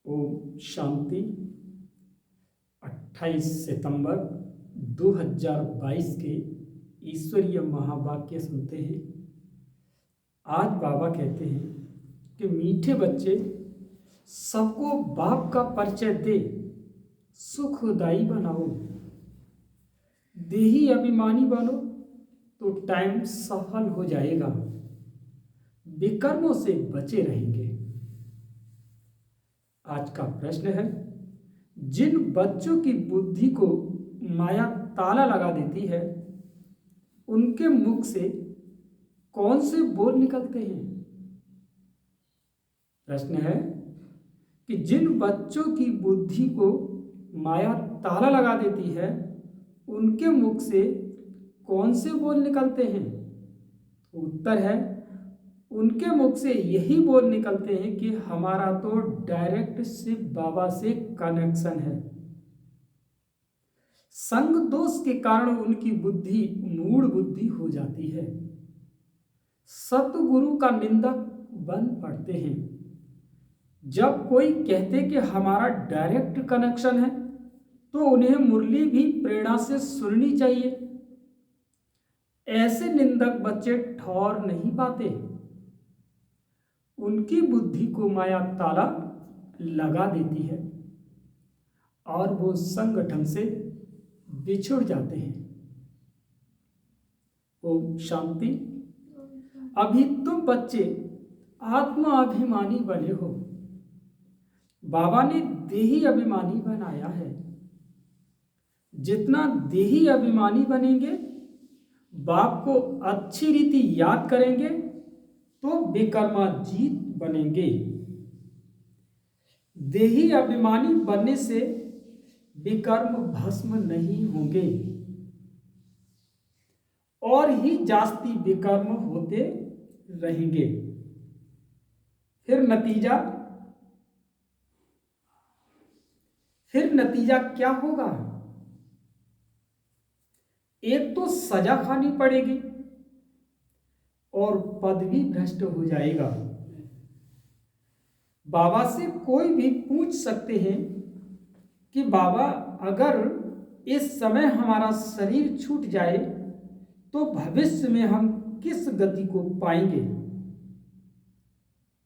ओम शांति। 28 सितंबर 2022 के ईश्वरीय महावाक्य सुनते हैं। आज बाबा कहते हैं कि मीठे बच्चे, सबको बाप का परिचय दे, सुखदाई बनाओ। देही अभिमानी बनो तो टाइम सफल हो जाएगा, विकर्मों से बचे रहेंगे। आज का प्रश्न है, जिन बच्चों की बुद्धि को माया ताला लगा देती है, उनके मुख से कौन से बोल निकलते हैं? प्रश्न है कि जिन बच्चों की बुद्धि को माया ताला लगा देती है, उनके मुख से कौन से बोल निकलते हैं? उत्तर है, उनके मुख से यही बोल निकलते हैं कि हमारा तो डायरेक्ट शिव बाबा से कनेक्शन है। संग दोष के कारण उनकी बुद्धि मूढ़ बुद्धि हो जाती है, सतगुरु का निंदक बन पड़ते हैं। जब कोई कहते कि हमारा डायरेक्ट कनेक्शन है, तो उन्हें मुरली भी प्रेरणा से सुननी चाहिए। ऐसे निंदक बच्चे ठौर नहीं पाते, उनकी बुद्धि को माया ताला लगा देती है और वो संगठन से बिछुड़ जाते हैं। ओम शांति। अभी तुम बच्चे आत्मा अभिमानी बने हो, बाबा ने देही अभिमानी बनाया है। जितना देही अभिमानी बनेंगे, बाप को अच्छी रीति याद करेंगे, तो विकर्माजीत बनेंगे। देही अभिमानी बनने से विकर्म भस्म नहीं होंगे और ही जास्ती विकर्म होते रहेंगे। फिर नतीजा क्या होगा? एक तो सजा खानी पड़ेगी और पद भी भ्रष्ट हो जाएगा। बाबा से कोई भी पूछ सकते हैं कि बाबा, अगर इस समय हमारा शरीर छूट जाए तो भविष्य में हम किस गति को पाएंगे?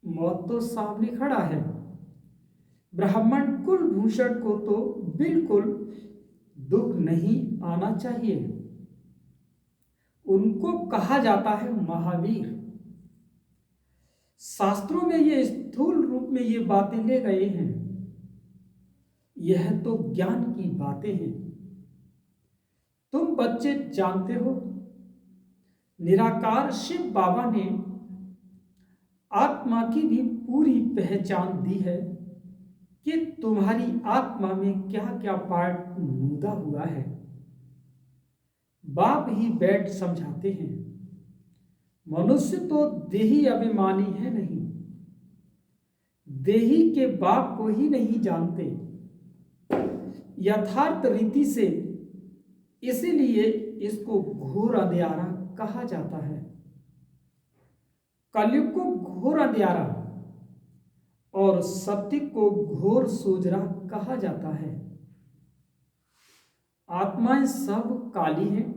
मौत तो सामने खड़ा है। ब्राह्मण कुलभूषण को तो बिल्कुल दुख नहीं आना चाहिए। उनको कहा जाता है महावीर। शास्त्रों में ये स्थूल रूप में ये बातें ले गए हैं, यह तो ज्ञान की बातें हैं। तुम बच्चे जानते हो, निराकार शिव बाबा ने आत्मा की भी पूरी पहचान दी है कि तुम्हारी आत्मा में क्या क्या पार्ट मुदा हुआ है। बाप ही बैठ समझाते हैं। मनुष्य तो देही अभिमानी है नहीं, देही के बाप को ही नहीं जानते यथार्थ रीति से, इसीलिए इसको घोर अंधियारा कहा जाता है। कलयुग को घोर अंधियारा और सत्य को घोर सोजरा कहा जाता है। आत्माएं सब काली हैं,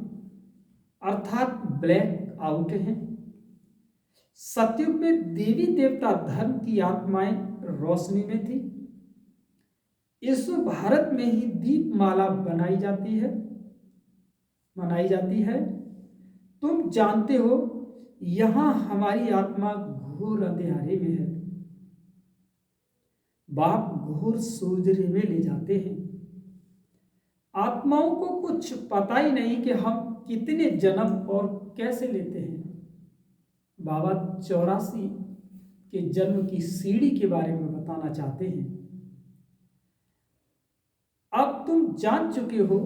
अर्थात ब्लैक आउट हैं। सतयुग में देवी देवता धर्म की आत्माएं रोशनी में थी। इस भारत में ही दीपमाला मनाई जाती है। तुम जानते हो, यहां हमारी आत्मा घोर अंधेरे में है। बाप घोर सोजरे में ले जाते हैं। आत्माओं को कुछ पता ही नहीं कि हम कितने जन्म और कैसे लेते हैं। बाबा 84 के जन्म की सीढ़ी के बारे में बताना चाहते हैं। अब तुम जान चुके हो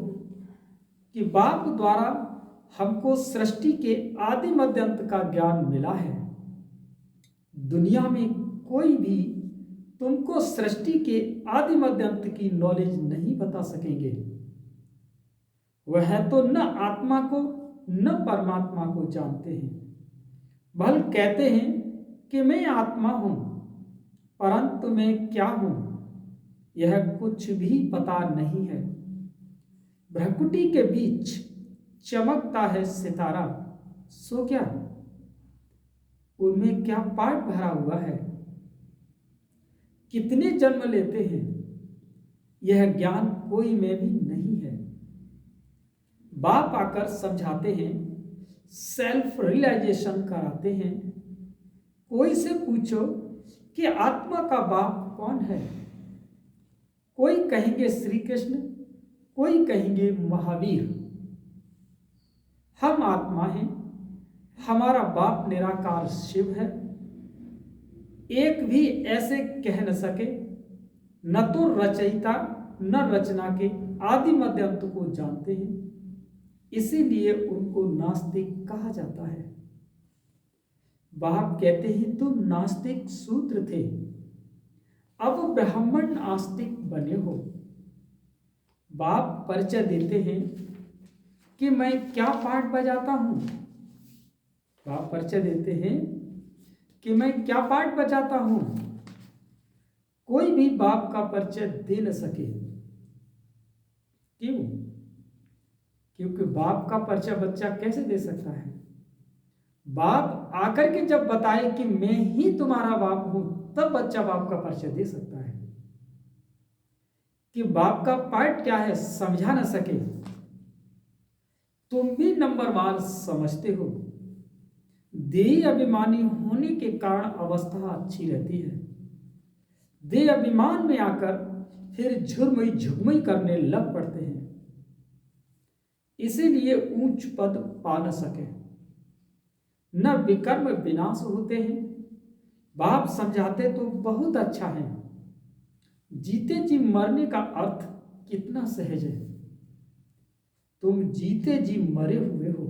कि बाप द्वारा हमको सृष्टि के आदि मध्य अंत का ज्ञान मिला है। दुनिया में कोई भी तुमको सृष्टि के आदि मध्य अंत की नॉलेज नहीं बता सकेंगे। वह तो न आत्मा को न परमात्मा को जानते हैं। भल कहते हैं कि मैं आत्मा हूं, परंतु मैं क्या हूं यह कुछ भी पता नहीं है। भ्रकुटी के बीच चमकता है सितारा, सो क्या उनमें क्या पाठ भरा हुआ है? कितने जन्म लेते हैं, यह ज्ञान कोई में भी नहीं है। बाप आकर समझाते हैं, सेल्फ रियलाइजेशन कराते हैं। कोई से पूछो कि आत्मा का बाप कौन है? कोई कहेंगे श्री कृष्ण, कोई कहेंगे महावीर। हम आत्मा हैं, हमारा बाप निराकार शिव है। एक भी ऐसे कह न सके, न तो रचयिता न रचना के आदि मध्य अंत को जानते हैं, इसीलिए उनको नास्तिक कहा जाता है। बाप कहते हैं तुम नास्तिक शूद्र थे, अब ब्राह्मण आस्तिक बने हो। बाप परिचय देते हैं कि मैं क्या पाठ बजाता हूं। बाप परिचय देते हैं कि मैं क्या पाठ बजाता हूं। कोई भी बाप का परिचय दे न सके। क्यों? क्योंकि बाप का परिचय बच्चा कैसे दे सकता है? बाप आकर के जब बताए कि मैं ही तुम्हारा बाप हूं, तब बच्चा बाप का परिचय दे सकता है। कि बाप का पार्ट क्या है समझा न सके। तुम भी नंबरवार समझते हो। देही अभिमानी होने के कारण अवस्था अच्छी रहती है। देह अभिमान में आकर फिर झुरमुई झुगमुई करने लग पड़ते हैं, इसीलिए ऊंच पद पा न सके। न विकर्म विनाश होते हैं। बाप समझाते तो बहुत अच्छा है। जीते जी मरने का अर्थ कितना सहज है। तुम जीते जी मरे हुए हो।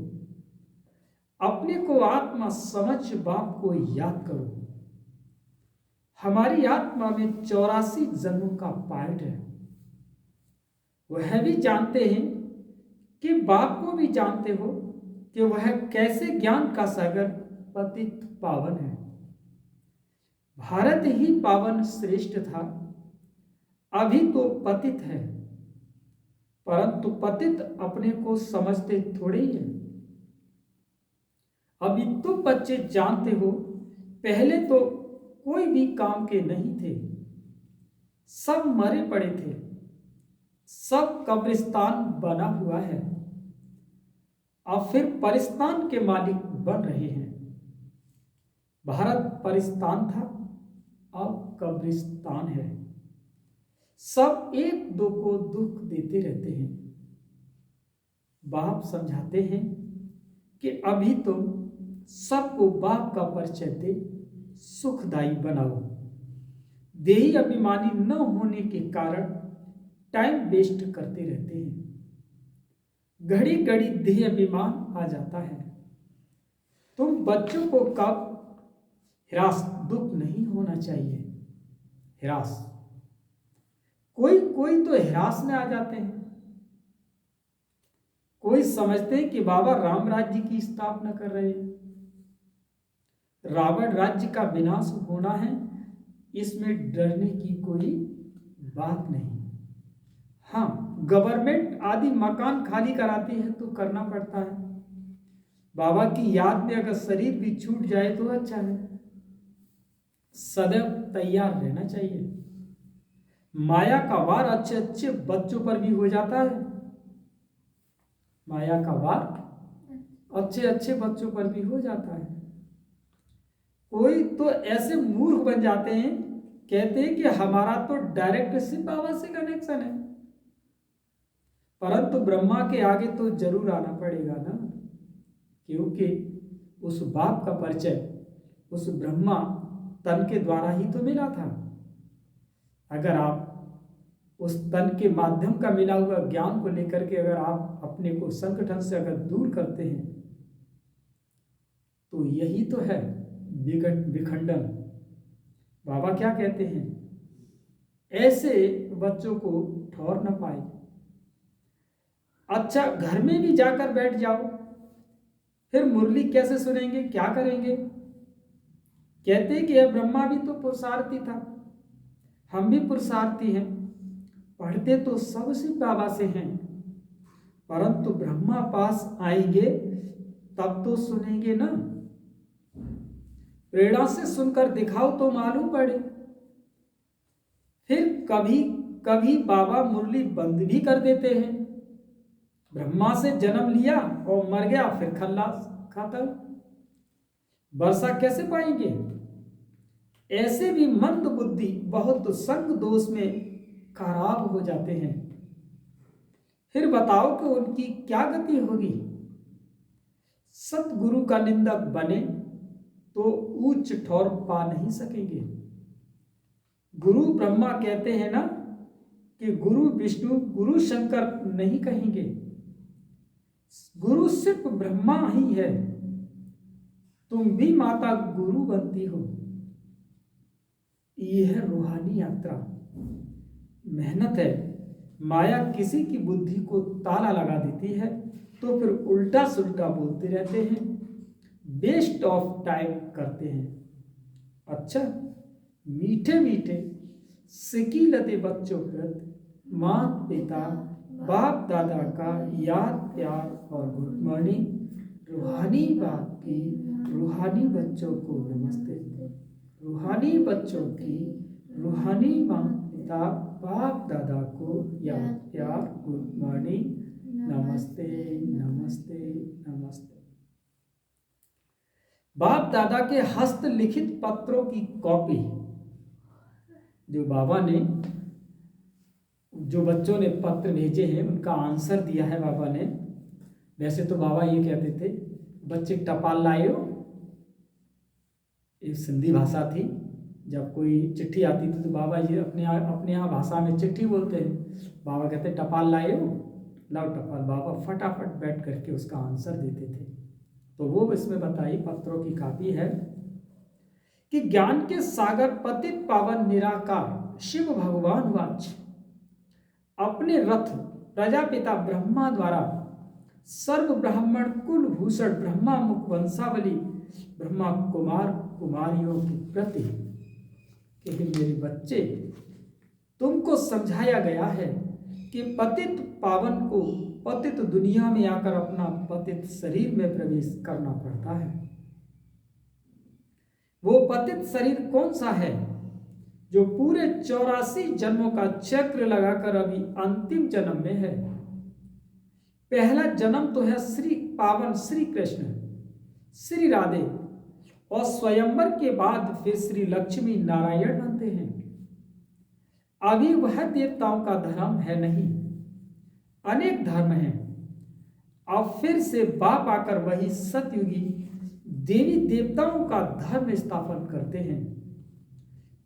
अपने को आत्मा समझ बाप को याद करो। हमारी आत्मा में 84 जन्मों का पार्ट है। वह भी जानते हैं कि बाप को भी जानते हो कि वह कैसे ज्ञान का सागर पतित पावन है। भारत ही पावन श्रेष्ठ था, अभी तो पतित है। परंतु पतित अपने को समझते थोड़े ही है। अभी तुम बच्चे जानते हो, पहले तो कोई भी काम के नहीं थे, सब मरे पड़े थे, सब कब्रिस्तान बना हुआ है। अब फिर परिस्तान के मालिक बन रहे हैं। भारत परिस्तान था, अब कब्रिस्तान है। सब एक दो को दुख देते रहते हैं। बाप समझाते हैं कि अभी तुम सबको बाप का परिचय दे सुखदायी बनाओ। देही अभिमानी न होने के कारण टाइम वेस्ट करते रहते हैं। घड़ी घड़ी देह अभिमान आ जाता है। तुम बच्चों को कब हिरास, दुख नहीं होना चाहिए। हिरास, कोई कोई तो हिरास में आ जाते हैं। कोई समझते हैं कि बाबा राम राज्य की स्थापना कर रहे हैं, रावण राज्य का विनाश होना है, इसमें डरने की कोई बात नहीं। हाँ, गवर्नमेंट आदि मकान खाली कराती है तो करना पड़ता है। बाबा की याद में अगर शरीर भी छूट जाए तो अच्छा है। सदैव तैयार रहना चाहिए। माया का वार अच्छे अच्छे बच्चों पर भी हो जाता है। माया का वार अच्छे अच्छे बच्चों पर भी हो जाता है। कोई तो ऐसे मूर्ख बन जाते हैं, कहते हैं कि हमारा तो डायरेक्ट शिव बाबा से कनेक्शन है। परंतु ब्रह्मा के आगे तो जरूर आना पड़ेगा ना, क्योंकि उस बाप का परिचय उस ब्रह्मा तन के द्वारा ही तो मिला था। अगर आप उस तन के माध्यम का मिला हुआ ज्ञान को लेकर के अगर आप अपने को संगठन से अगर दूर करते हैं, तो यही तो है विखंडन। बाबा क्या कहते हैं, ऐसे बच्चों को ठौर न पाए। अच्छा, घर में भी जाकर बैठ जाओ, फिर मुरली कैसे सुनेंगे, क्या करेंगे? कहते कि यह ब्रह्मा भी तो पुरुषार्थी था, हम भी पुरुषार्थी हैं। पढ़ते तो सबसे बाबा से हैं, परंतु ब्रह्मा पास आएंगे तब तो सुनेंगे ना। प्रेरणा से सुनकर दिखाओ तो मालूम पड़े। फिर कभी कभी बाबा मुरली बंद भी कर देते हैं। ब्रह्मा से जन्म लिया और मर गया, फिर खल्लास खत्म। वर्षा कैसे पाएंगे? ऐसे भी मंद बुद्धि बहुत संग दोष में खराब हो जाते हैं। फिर बताओ कि उनकी क्या गति होगी? सतगुरु का निंदक बने तो उच्च ठौर पा नहीं सकेंगे। गुरु ब्रह्मा कहते हैं ना कि गुरु विष्णु गुरु शंकर नहीं कहेंगे। गुरु सिर्फ ब्रह्मा ही है। तुम भी माता गुरु बनती हो। यह है रूहानी यात्रा, मेहनत है। माया किसी की बुद्धि को ताला लगा देती है तो फिर उल्टा सुल्टा बोलते रहते हैं, वेस्ट ऑफ टाइम करते हैं। अच्छा, मीठे मीठे सिकीलते बच्चों प्रति माता पिता बाप दादा का याद प्यार और गुड मॉर्निंग। रूहानी बाप की रूहानी बच्चों को नमस्ते। रूहानी बच्चों की रूहानी माता पिता बाप दादा को याद प्यार गुड मॉर्निंग, नमस्ते नमस्ते नमस्ते। बाप दादा के हस्तलिखित पत्रों की कॉपी जो बाबा ने, जो बच्चों ने पत्र भेजे हैं उनका आंसर दिया है बाबा ने। वैसे तो बाबा ये कहते थे बच्चे टपाल लाए हो, एक सिंधी भाषा थी। जब कोई चिट्ठी आती थी तो बाबा ये अपने यहाँ भाषा में चिट्ठी बोलते हैं। बाबा कहते टपाल लाए हो, लाओ टपाल। बाबा फटाफट बैठ करके उसका आंसर देते थे। तो वो इसमें बताई पत्रों की कॉपी है कि ज्ञान के सागर पतित पावन निराकार शिव भगवान वाच अपने रथ प्रजापिता ब्रह्मा द्वारा सर्व ब्राह्मण कुल भूषण ब्रह्मा मुख वंशावली ब्रह्मा कुमार कुमारियों के प्रति कि मेरे बच्चे, तुमको समझाया गया है कि पतित पावन को पतित दुनिया में आकर अपना पतित शरीर में प्रवेश करना पड़ता है। वो पतित शरीर कौन सा है? जो पूरे 84 जन्मों का चक्र लगाकर अभी अंतिम जन्म में है। पहला जन्म तो है श्री पावन श्री कृष्ण श्री राधे, और स्वयंवर के बाद फिर श्री लक्ष्मी नारायण बनते हैं। अभी वह देवताओं का धर्म है नहीं, अनेक धर्म हैं। अब फिर से बाप आकर वही सतयुगी देवी देवताओं का धर्म स्थापन करते हैं।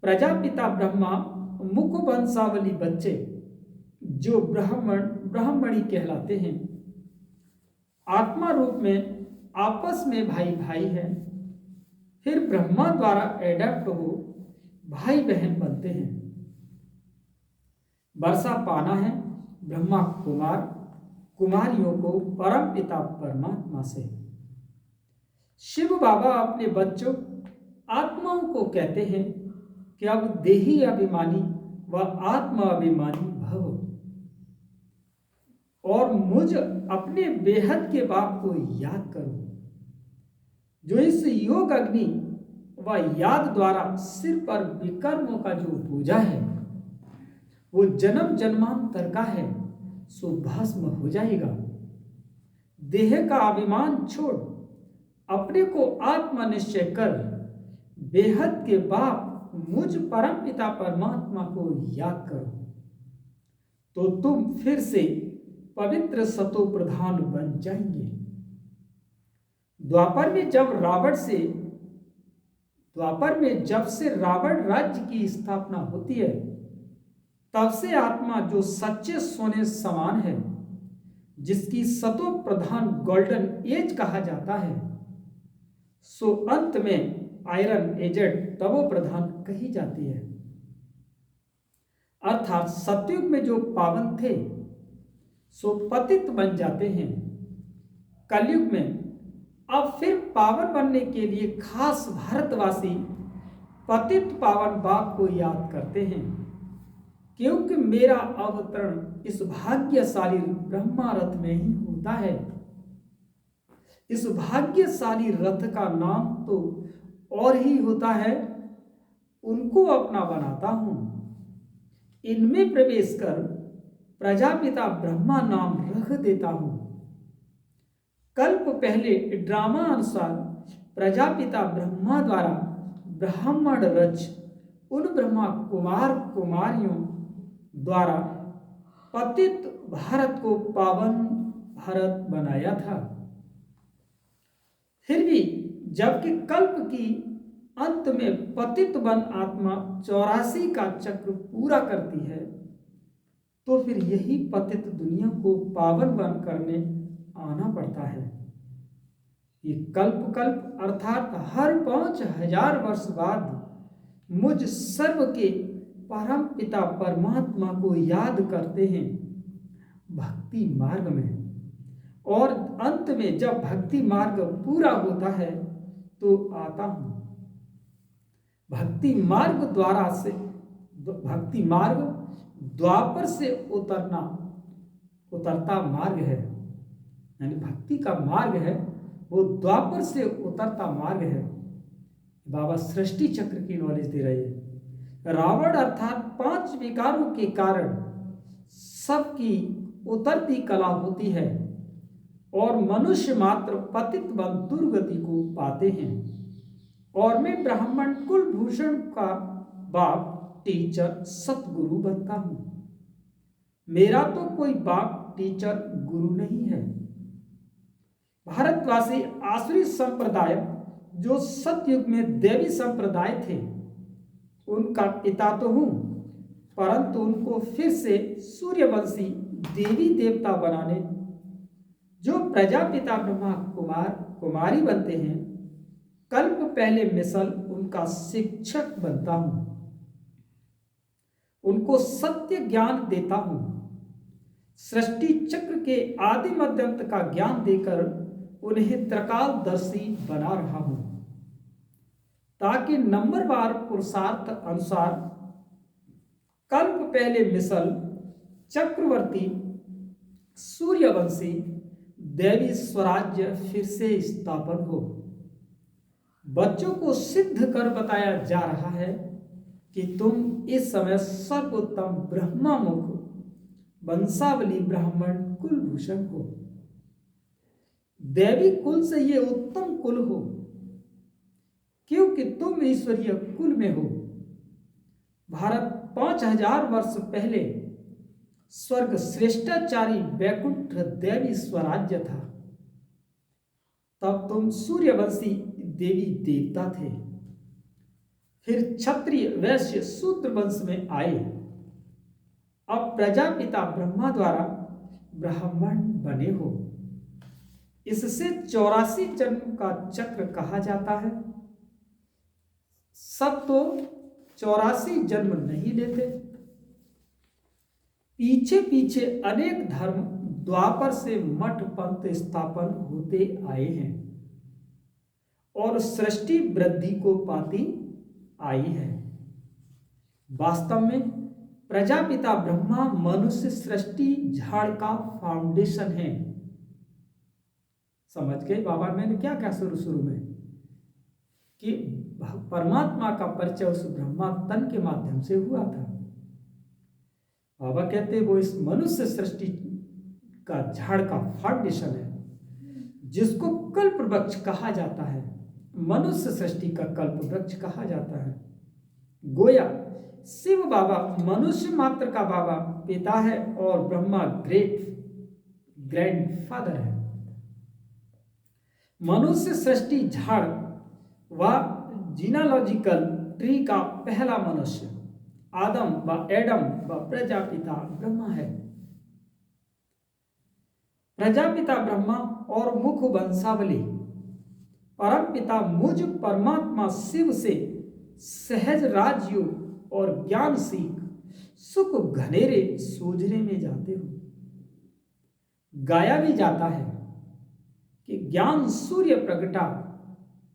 प्रजापिता ब्रह्मा मुख वंशावली बच्चे जो ब्राह्मणी कहलाते हैं, आत्मा रूप में आपस में भाई भाई हैं। फिर ब्रह्मा द्वारा एडप्ट हो भाई बहन बनते हैं। वर्षा पाना है ब्रह्मा कुमार कुमारियों को परम पिता परमात्मा से। शिव बाबा अपने बच्चों आत्माओं को कहते हैं कि अब देही अभिमानी व आत्मा अभिमानी भव, और मुझ अपने बेहद के बाप को याद करो, जो इस योग अग्नि व याद द्वारा सिर पर विकर्मों का जो बोझा है वो जन्म जन्मांतर का है, सो भस्म हो जाएगा। देह का अभिमान छोड़ अपने को आत्मा निश्चय कर बेहद के बाप मुझ परम पिता परमात्मा को याद करो, तो तुम फिर से पवित्र सतो प्रधान बन जाएंगे। द्वापर में जब से रावण राज्य की स्थापना होती है, तब से आत्मा जो सच्चे सोने समान है, जिसकी सतो प्रधान गोल्डन एज कहा जाता है, सो अंत में आयरन एजेड तवो प्रधान कही जाती है। अर्थात सतयुग में जो पावन थे सो पतित बन जाते हैं। कलयुग में अब फिर पावन बनने के लिए खास भारतवासी पतित पावन बाप को याद करते हैं क्योंकि मेरा अवतरण इस भाग्यशाली ब्रह्मा रथ में ही होता है। इस भाग्यशाली रथ का नाम तो और ही होता है, उनको अपना बनाता हूं। इनमें प्रवेश कर प्रजापिता ब्रह्मा नाम रख देता हूं। कल्प पहले ड्रामा अनुसार प्रजापिता ब्रह्मा द्वारा ब्राह्मण रच उन ब्रह्मा कुमार कुमारियों द्वारा पतित भारत को पावन भारत बनाया था। फिर भी जबकि कल्प की अंत में पतित वन आत्मा 84 का चक्र पूरा करती है, तो फिर यही पतित दुनिया को पावन वन करने आना पड़ता है। ये कल्प कल्प अर्थात हर 5000 वर्ष बाद मुझ सर्व के परम पिता परमात्मा को याद करते हैं भक्ति मार्ग में, और अंत में जब भक्ति मार्ग पूरा होता है तो आता हूं। भक्ति मार्ग द्वापर से उतरता मार्ग है, यानी भक्ति का मार्ग है वो द्वापर से उतरता मार्ग है। बाबा सृष्टि चक्र की नॉलेज दे रहे हैं। रावण अर्थात 5 विकारों के कारण सबकी उतरती कला होती है और मनुष्य मात्र पतित वन दुर्गति को पाते हैं। और मैं ब्राह्मण कुलभूषण का बाप टीचर सतगुरु बनता हूं। मेरा तो कोई बाप टीचर गुरु नहीं है। भारतवासी आसुरी संप्रदाय जो सतयुग में देवी संप्रदाय थे, उनका पिता तो हूं, परंतु उनको फिर से सूर्यवंशी देवी देवता बनाने जो प्रजापिता ब्रह्मा कुमार कुमारी बनते हैं, कल्प पहले मिसल उनका शिक्षक बनता हूं। उनको सत्य ज्ञान देता हूं। सृष्टि चक्र के आदि मध्यंत का ज्ञान देकर उन्हें त्रिकालदर्शी बना रहा हूं, ताकि नंबरवार पुरुषार्थ अनुसार कल्प पहले मिसल चक्रवर्ती सूर्यवंशी देवी स्वराज्य फिर से स्थापन हो। बच्चों को सिद्ध कर बताया जा रहा है कि तुम इस समय सर्वोत्तम ब्रह्मामुख वंशावली ब्राह्मण कुलभूषण हो। देवी कुल से ये उत्तम कुल हो, क्योंकि तुम ईश्वरीय कुल में हो। भारत 5000 वर्ष पहले स्वर्ग श्रेष्ठाचारी वैकुंठ देवी स्वराज्य था। तब तुम सूर्यवंशी देवी देवता थे। फिर क्षत्रिय वैश्य शूद्र वंश में आए। अब प्रजापिता ब्रह्मा द्वारा ब्राह्मण बने हो। इससे 84 जन्म का चक्र कहा जाता है। सब तो 84 जन्म नहीं लेते। पीछे पीछे अनेक धर्म द्वापर से मठ पंथ स्थापन होते आए हैं और सृष्टि वृद्धि को पाती आई है। वास्तव में प्रजापिता ब्रह्मा मनुष्य सृष्टि झाड़ का फाउंडेशन है। समझ गए बाबा मैंने क्या क्या शुरू में कि परमात्मा का परिचय उस ब्रह्मा तन के माध्यम से हुआ था। बाबा कहते वो इस मनुष्य सृष्टि का झाड़ का फाउंडेशन है, जिसको कल्प वृक्ष कहा जाता है। मनुष्य सृष्टि का कल्प वृक्ष कहा जाता है। गोया शिव बाबा मनुष्य मात्र का बाबा पिता है और ब्रह्मा ग्रैंडफादर है। मनुष्य सृष्टि झाड़ व जीनोलॉजिकल ट्री का पहला मनुष्य आदम व प्रजापिता ब्रह्मा है। प्रजापिता ब्रह्मा और मुख वंशावली परम पिता मुझ परमात्मा शिव से सहज राजयोग और ज्ञान सीख सुख घनेरे सूझने में जाते हो। गाया भी जाता है कि ज्ञान सूर्य प्रगटा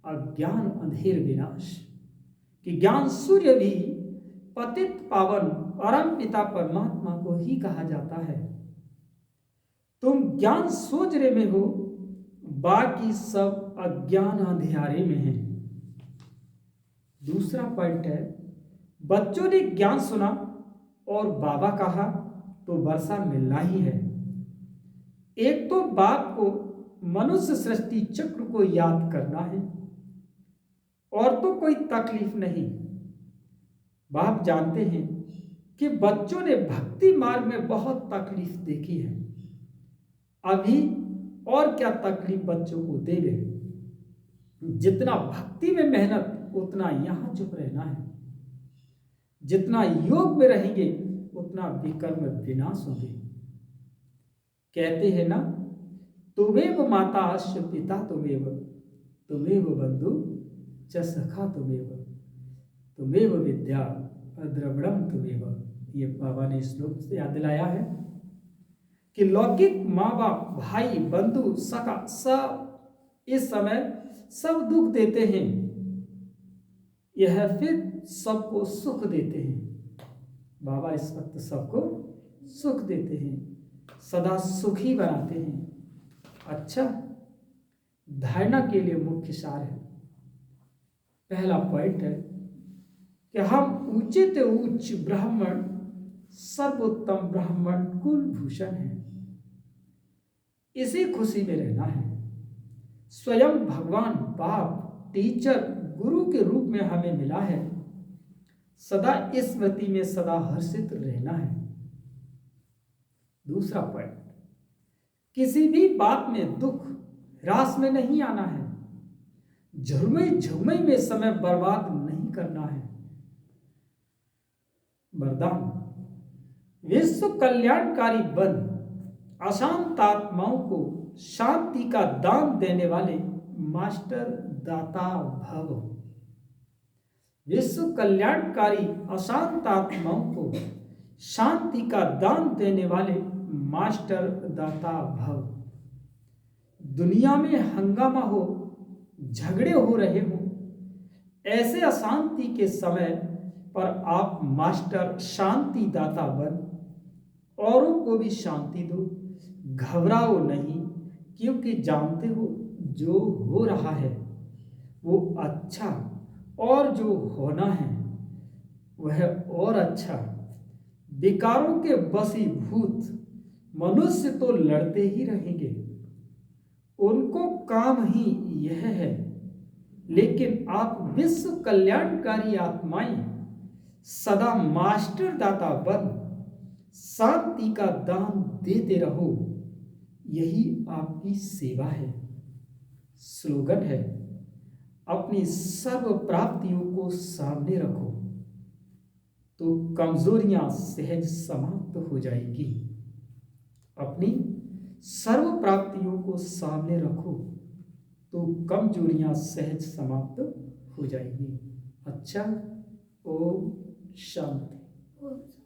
अज्ञान अंधेर विनाश, कि ज्ञान सूर्य भी पतित पावन परम पिता परमात्मा को ही कहा जाता है। तुम ज्ञान सोचने में हो, बाकी सब अज्ञान अंधियारे में है। दूसरा पॉइंट है, बच्चों ने ज्ञान सुना और बाबा कहा तो वर्षा मिलना ही है। एक तो बाप को मनुष्य सृष्टि चक्र को याद करना है और तो कोई तकलीफ नहीं। बाप जानते हैं कि बच्चों ने भक्ति मार्ग में बहुत तकलीफ देखी है, अभी और क्या तकलीफ बच्चों को देवे। जितना भक्ति में मेहनत उतना यहां चुप रहना है, जितना योग में रहेंगे उतना विकर्म विनाश होंगे। कहते हैं ना, तुमेव माता अश्य पिता तुमेव, तुमेव बंधु च सखा तुमेव, तुमेव विद्या द्रविड़म तुमेव। ये बाबा ने श्लोक से याद दिलाया है कि लौकिक माँ बाप, भाई, बंधु, सखा सब इस समय सब दुख देते हैं, यह फिर सबको सुख देते हैं। बाबा इस वक्त सबको सुख देते हैं, सदा सुखी बनाते हैं। अच्छा, धारणा के लिए मुख्य सार है। पहला पॉइंट है कि हम ऊंचे ते उच्च ब्राह्मण, सर्वोत्तम ब्राह्मण कुलभूषण है। इसी खुशी में रहना है। स्वयं भगवान बाप, टीचर, गुरु के रूप में हमें मिला है। सदा स्मृति में सदा हर्षित रहना है। दूसरा पॉइंट, किसी भी बात में दुख रास में नहीं आना है। झुरमई झुरमई में समय बर्बाद नहीं करना है। वरदान, विश्व कल्याणकारी बन, अशांत आत्माओं को शांति का दान देने वाले मास्टर दाता भव। विश्व कल्याणकारी अशांत आत्माओं को शांति का दान देने वाले मास्टर दाता भव। दुनिया में हंगामा हो, झगड़े हो रहे हो, ऐसे अशांति के समय पर आप मास्टर शांति दाता बन औरों को भी शांति दो। घबराओ नहीं, क्योंकि जानते हो जो हो रहा है वो अच्छा, और जो होना है वह और अच्छा। विकारों के वशीभूत मनुष्य तो लड़ते ही रहेंगे, उनको काम ही यह है। लेकिन आप विश्व कल्याणकारी आत्माएं सदा मास्टर दाता बन शांति का दान देते रहो, यही आपकी सेवा है। स्लोगन है, अपनी सर्व प्राप्तियों को सामने रखो तो कमजोरियां सहज समाप्त हो जाएगी। अपनी सर्व प्राप्तियों को सामने रखो तो कमजोरियां सहज समाप्त हो जाएगी। अच्छा, ओम शांति।